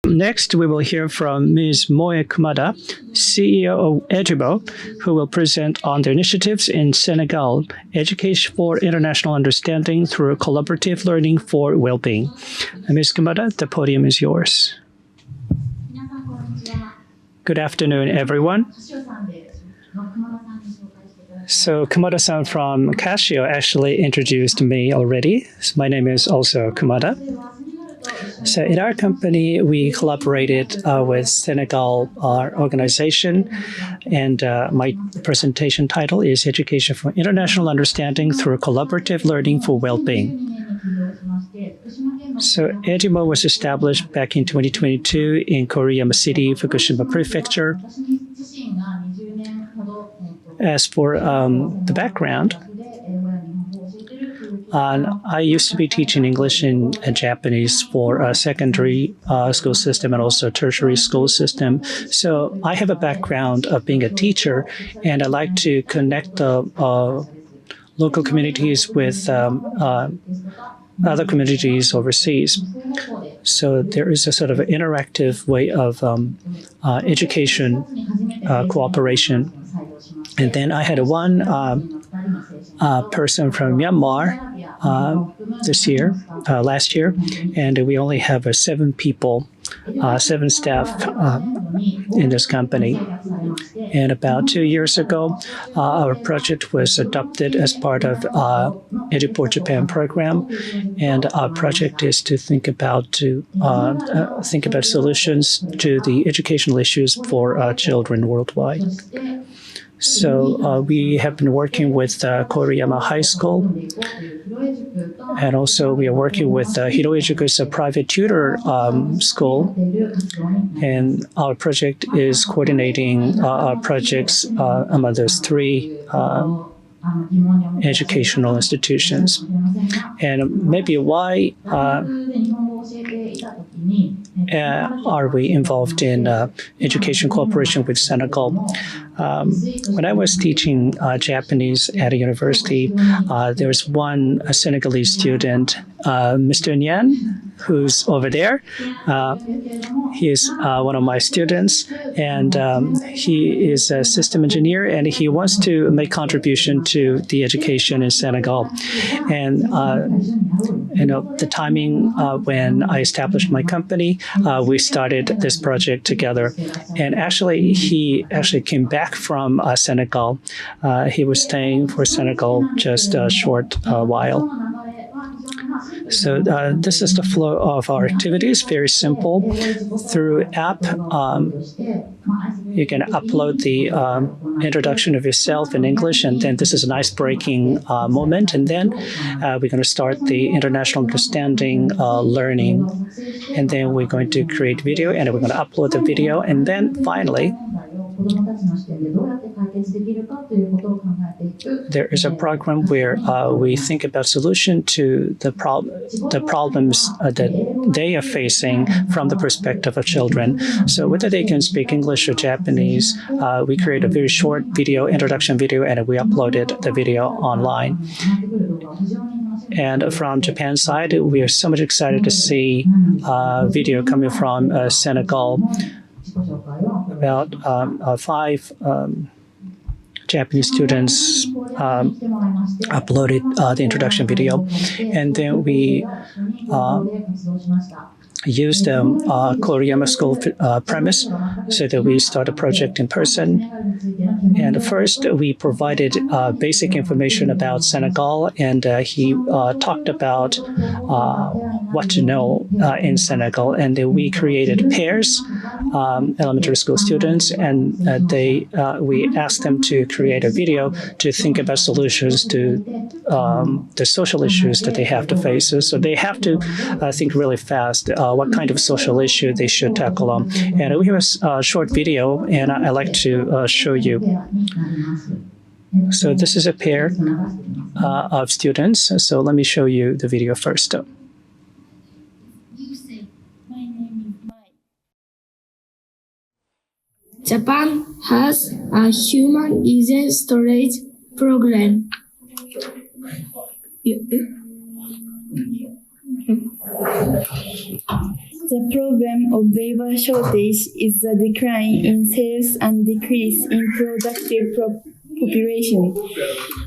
Next, we will hear from Ms. Moe Kumada, CEO of EDU-Mo, who will present on the initiatives in Senegal, Education for International Understanding through Collaborative Learning for Well-being. Ms. Kumada, the podium is yours. Good afternoon, everyone. So Kumada-san from Casio actually introduced me already. So my name is also Kumada. So in our company, we collaborated with Senegal organization, and my presentation title is Education for International Understanding through Collaborative Learning for Well-being. So EDU-Mo was established back in 2022 in Koriyama City, Fukushima Prefecture. As for the background, I used to be teaching English and Japanese for a secondary school system and also tertiary school system. So I have a background of being a teacher, and I like to connect the local communities with other communities overseas. So there is a sort of interactive way of education cooperation. And then I had one person from Myanmar last year, and we only have 7 people, 7 staff in this company. And about 2 years ago, our project was adopted as part of Edu for Japan program, and our project is to think about solutions to the educational issues for children worldwide. So we have been working with Koriyama High School, and also we are working with Hiroijuku's private tutor school, and our project is coordinating our projects among those 3 educational institutions. And maybe why are we involved in education cooperation with Senegal? When I was teaching Japanese at a university, there was one Senegalese student, Mr. Nyan, who's over there. He is one of my students, and he is a system engineer, and he wants to make contribution to the education in Senegal. And the timing when I established my company, we started this project together. And actually, he came back from Senegal. He was staying for Senegal just a short while. So this is the flow of our activities, very simple. Through app, you can upload the introduction of yourself in English, and then this is an ice-breaking moment. And then we're going to start the international understanding learning. And then we're going to create video, and we're going to upload the video. And then finally, there is a program where we think about solution to the problems that they are facing from the perspective of children. So whether they can speak English or Japanese, we create a very short video, introduction video, and we uploaded the video online. And from Japan side, we are so much excited to see video coming from Senegal. About 5 Japanese students uploaded the introduction video, and then we used Koriyama School premise so that we start a project in person. And first, we provided basic information about Senegal, and he talked about what to know in Senegal. And then we created pairs, elementary school students, and we asked them to create a video to think about solutions to the social issues that they have to face. So they have to think really fast what kind of social issue they should tackle on. And we have a short video, and I like to show you. So this is a pair of students. So let me show you the video first. Japan has a human resource storage program. The problem of labor shortage is the decline in sales and decrease in productive population.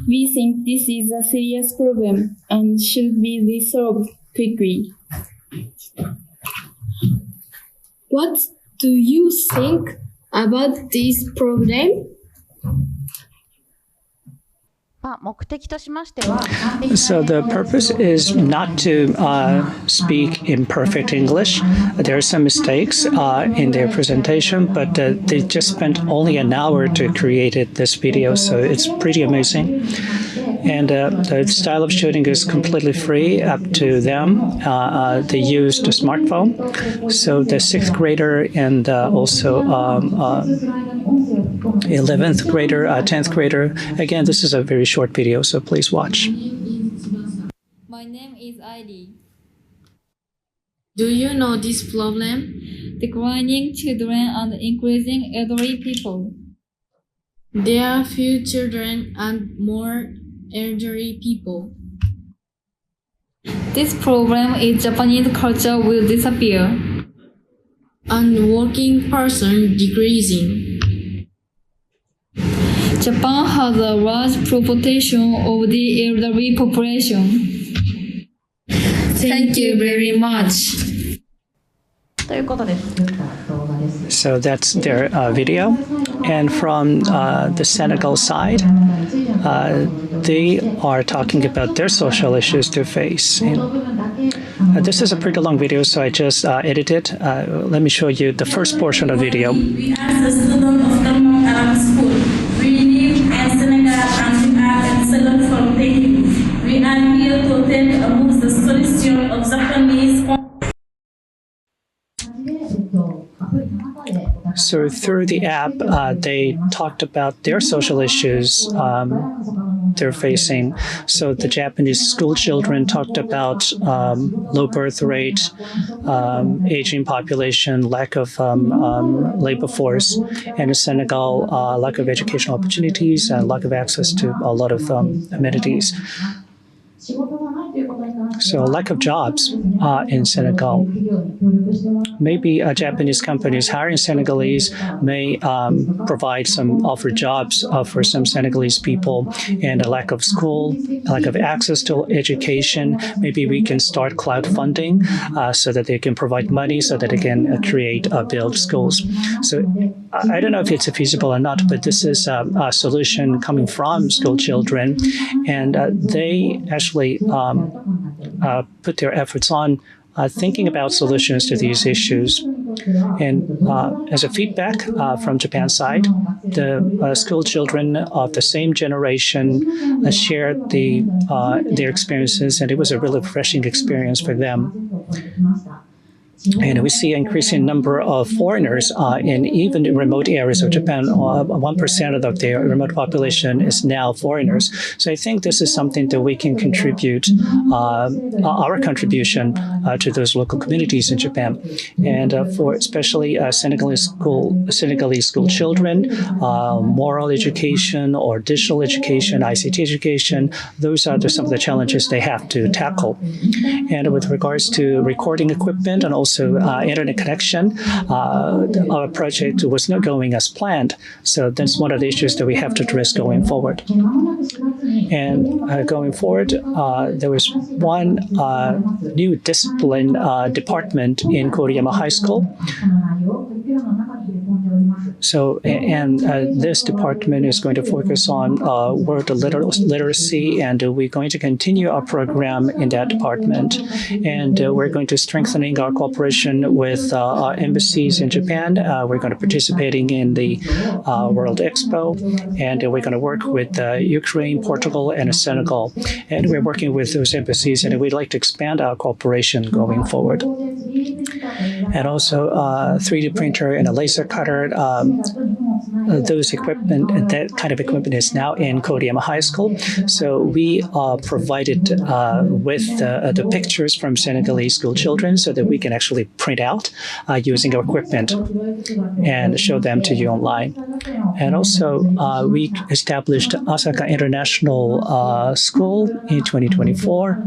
We think this is a serious problem and should be resolved quickly. What do you think about this problem? So the purpose is not to speak in perfect English. There are some mistakes in their presentation, but they just spent only an hour to create this video, so it's pretty amazing. And the style of shooting is completely free, up to them. They used a smartphone. So the 6th grader and also 11th grader, 10th grader. Again, this is a very short video, so please watch. My name is Aileen. Do you know this problem? Declining children and increasing elderly people. There are few children and more elderly people. This problem is Japanese culture will disappear. And working person decreasing. Japan has a large proportion of the elderly population. Thank you very much. So that's their video. And from the Senegal side, they are talking about their social issues to face. This is a pretty long video, so I just edited. Let me show you the first portion of the video. We are the students of Normal Arab School. We live in Senegal and we are excellent from taking. We are here to take about the solution of Japanese. So through the app, they talked about their social issues they're facing. So the Japanese school children talked about low birth rate, aging population, lack of labor force, and in Senegal, lack of educational opportunities and lack of access to a lot of amenities. So lack of jobs in Senegal. Maybe Japanese companies hiring Senegalese may offer jobs for some Senegalese people, and a lack of school, lack of access to education. Maybe we can start crowdfunding so that they can provide money so that they can build schools. So I don't know if it's feasible or not, but this is a solution coming from school children, and they actually put their efforts on thinking about solutions to these issues. And as a feedback from Japan's side, the school children of the same generation shared their experiences, and it was a really refreshing experience for them. And we see an increasing number of foreigners in even remote areas of Japan. 1% of their remote population is now foreigners. So I think this is something that we can contribute, our contribution to those local communities in Japan. And for especially Senegalese school children, moral education or digital education, ICT education, those are some of the challenges they have to tackle. And with regards to recording equipment and also internet connection, our project was not going as planned. So that's one of the issues that we have to address going forward. And going forward, there was one new discipline department in Koriyama High School. So, and this department is going to focus on world literacy, and we're going to continue our program in that department. And we're going to strengthening our cooperation with our embassies in Japan. We're going to participating in the World Expo, and we're going to work with Ukraine, Portugal, and Senegal. And we're working with those embassies, and we'd like to expand our cooperation going forward. And also 3D printer and a laser cutter. Those equipment, that kind of equipment is now in Koriyama High School. So we provided with the pictures from Senegalese school children so that we can actually print out using our equipment and show them to you online. And also we established Osaka International School in 2024.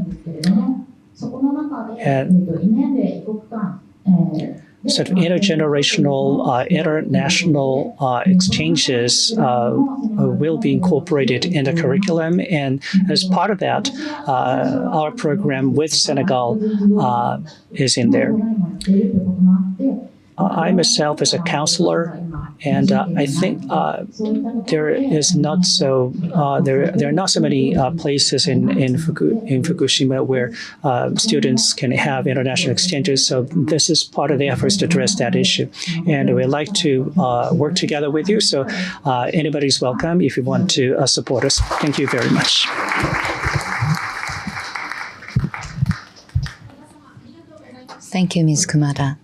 sort of intergenerational, international exchanges will be incorporated in the curriculum. And as part of that, our program with Senegal is in there. I myself is a counselor, and I think there are not so many places in Fukushima where students can have international exchanges. So this is part of the efforts to address that issue, and we'd like to work together with you. So anybody's welcome if you want to support us. Thank you very much. Thank you, Ms. Kumada.